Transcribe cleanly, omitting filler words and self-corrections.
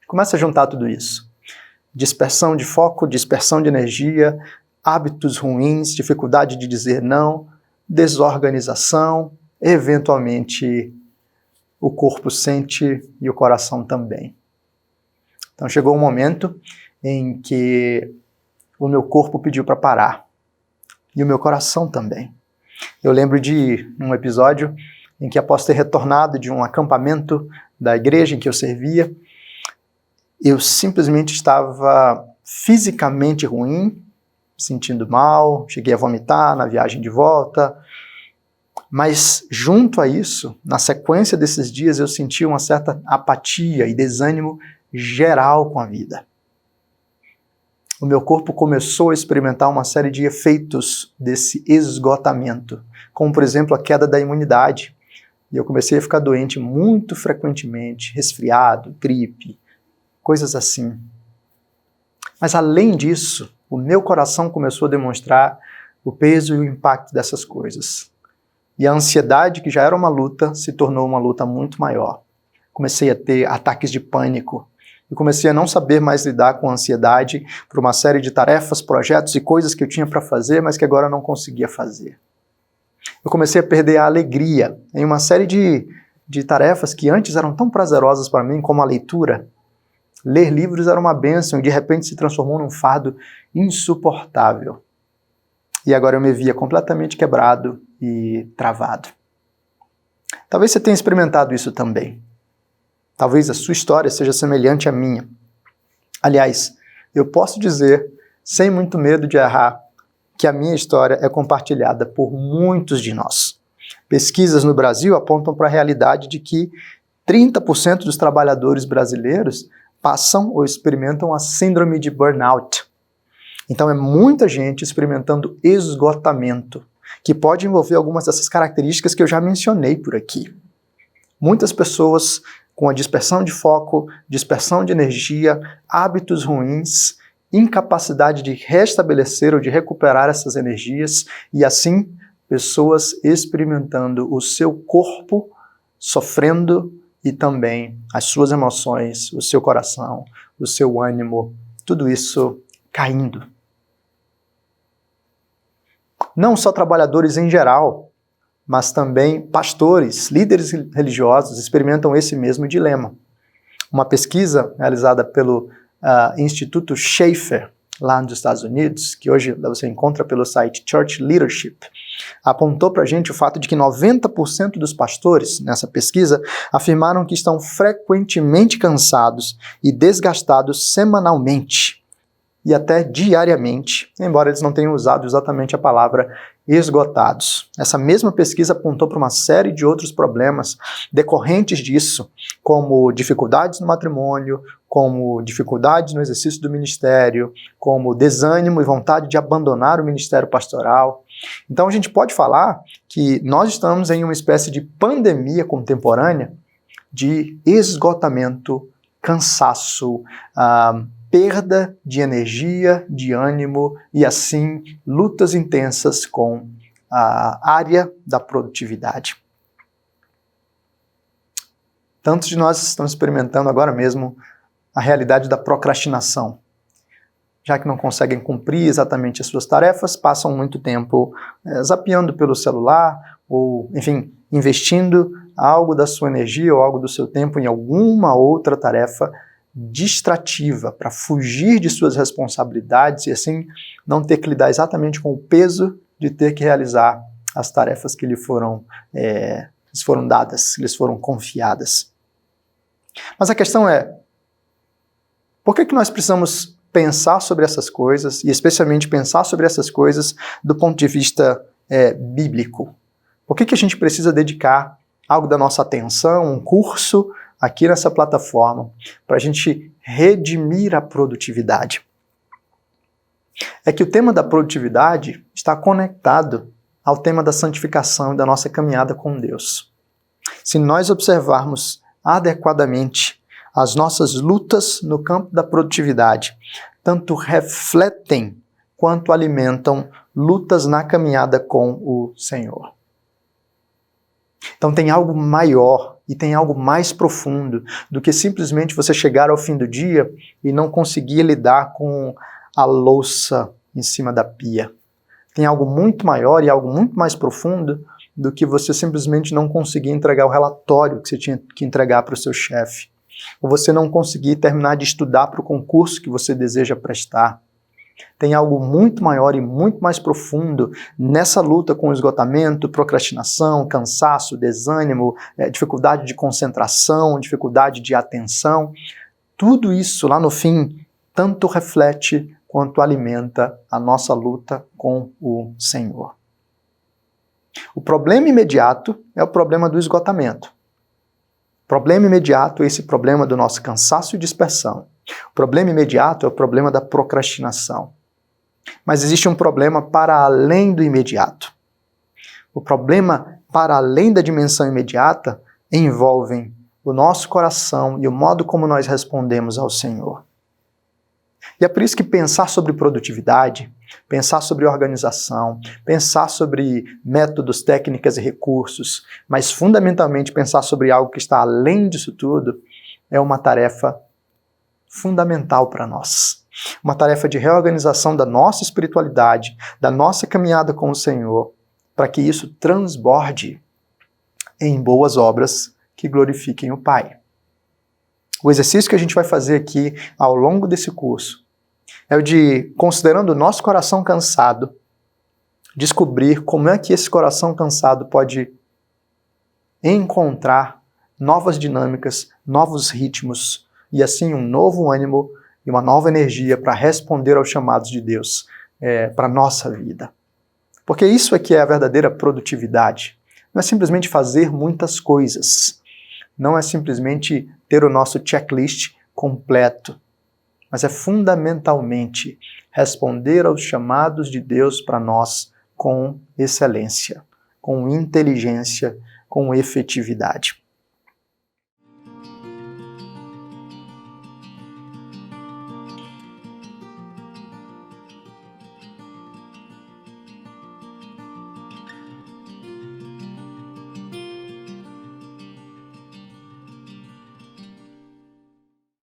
Começa a juntar tudo isso. Dispersão de foco, dispersão de energia, hábitos ruins, dificuldade de dizer não, desorganização, eventualmente o corpo sente e o coração também. Então chegou um momento em que o meu corpo pediu para parar e o meu coração também. Eu lembro de um episódio em que, após ter retornado de um acampamento da igreja em que eu servia, eu simplesmente estava fisicamente ruim, me sentindo mal, cheguei a vomitar na viagem de volta, mas junto a isso, na sequência desses dias, eu senti uma certa apatia e desânimo geral com a vida. O meu corpo começou a experimentar uma série de efeitos desse esgotamento, como, por exemplo, a queda da imunidade. E eu comecei a ficar doente muito frequentemente, resfriado, gripe, coisas assim. Mas além disso, o meu coração começou a demonstrar o peso e o impacto dessas coisas. E a ansiedade, que já era uma luta, se tornou uma luta muito maior. Comecei a ter ataques de pânico. E comecei a não saber mais lidar com a ansiedade por uma série de tarefas, projetos e coisas que eu tinha para fazer, mas que agora não conseguia fazer. Eu comecei a perder a alegria em uma série de tarefas que antes eram tão prazerosas para mim, como a leitura. Ler livros era uma bênção e de repente se transformou num fardo insuportável. E agora eu me via completamente quebrado e travado. Talvez você tenha experimentado isso também. Talvez a sua história seja semelhante à minha. Aliás, eu posso dizer, sem muito medo de errar, que a minha história é compartilhada por muitos de nós. Pesquisas no Brasil apontam para a realidade de que 30% dos trabalhadores brasileiros passam ou experimentam a síndrome de burnout. Então é muita gente experimentando esgotamento, que pode envolver algumas dessas características que eu já mencionei por aqui. Muitas pessoas com a dispersão de foco, dispersão de energia, hábitos ruins, incapacidade de restabelecer ou de recuperar essas energias e assim pessoas experimentando o seu corpo sofrendo e também as suas emoções, o seu coração, o seu ânimo, tudo isso caindo. Não só trabalhadores em geral, mas também pastores, líderes religiosos experimentam esse mesmo dilema. Uma pesquisa realizada pelo Instituto Schaeffer, lá nos Estados Unidos, que hoje você encontra pelo site Church Leadership, apontou para a gente o fato de que 90% dos pastores, nessa pesquisa, afirmaram que estão frequentemente cansados e desgastados semanalmente e até diariamente, embora eles não tenham usado exatamente a palavra esgotados. Essa mesma pesquisa apontou para uma série de outros problemas decorrentes disso, como dificuldades no matrimônio, como dificuldades no exercício do ministério, como desânimo e vontade de abandonar o ministério pastoral. Então a gente pode falar que nós estamos em uma espécie de pandemia contemporânea de esgotamento, cansaço, perda de energia, de ânimo e, assim, lutas intensas com a área da produtividade. Tantos de nós estamos experimentando agora mesmo a realidade da procrastinação. Já que não conseguem cumprir exatamente as suas tarefas, passam muito tempo zapeando pelo celular ou, enfim, investindo algo da sua energia ou algo do seu tempo em alguma outra tarefa distrativa para fugir de suas responsabilidades e assim não ter que lidar exatamente com o peso de ter que realizar as tarefas que lhes foram dadas, que lhes foram confiadas. Mas a questão é, por que nós precisamos pensar sobre essas coisas e especialmente pensar sobre essas coisas do ponto de vista bíblico? Por que a gente precisa dedicar algo da nossa atenção, um curso aqui nessa plataforma, para a gente redimir a produtividade? É que o tema da produtividade está conectado ao tema da santificação e da nossa caminhada com Deus. Se nós observarmos adequadamente as nossas lutas no campo da produtividade, tanto refletem quanto alimentam lutas na caminhada com o Senhor. Então tem algo maior E tem algo mais profundo do que simplesmente você chegar ao fim do dia e não conseguir lidar com a louça em cima da pia. Tem algo muito maior e algo muito mais profundo do que você simplesmente não conseguir entregar o relatório que você tinha que entregar para o seu chefe. Ou você não conseguir terminar de estudar para o concurso que você deseja prestar. Tem algo muito maior e muito mais profundo nessa luta com o esgotamento, procrastinação, cansaço, desânimo, dificuldade de concentração, dificuldade de atenção. Tudo isso lá no fim tanto reflete quanto alimenta a nossa luta com o Senhor. O problema imediato é o problema do esgotamento. O problema imediato é esse problema do nosso cansaço e dispersão. O problema imediato é o problema da procrastinação. Mas existe um problema para além do imediato. O problema para além da dimensão imediata envolve o nosso coração e o modo como nós respondemos ao Senhor. E é por isso que pensar sobre produtividade, pensar sobre organização, pensar sobre métodos, técnicas e recursos, mas fundamentalmente pensar sobre algo que está além disso tudo, é uma tarefa fundamental para nós. Uma tarefa de reorganização da nossa espiritualidade, da nossa caminhada com o Senhor, para que isso transborde em boas obras que glorifiquem o Pai. O exercício que a gente vai fazer aqui ao longo desse curso é o de, considerando o nosso coração cansado, descobrir como é que esse coração cansado pode encontrar novas dinâmicas, novos ritmos e assim um novo ânimo e uma nova energia para responder aos chamados de Deus para a nossa vida. Porque isso é que é a verdadeira produtividade. Não é simplesmente fazer muitas coisas. Não é simplesmente ter o nosso checklist completo. Mas é fundamentalmente responder aos chamados de Deus para nós com excelência, com inteligência, com efetividade.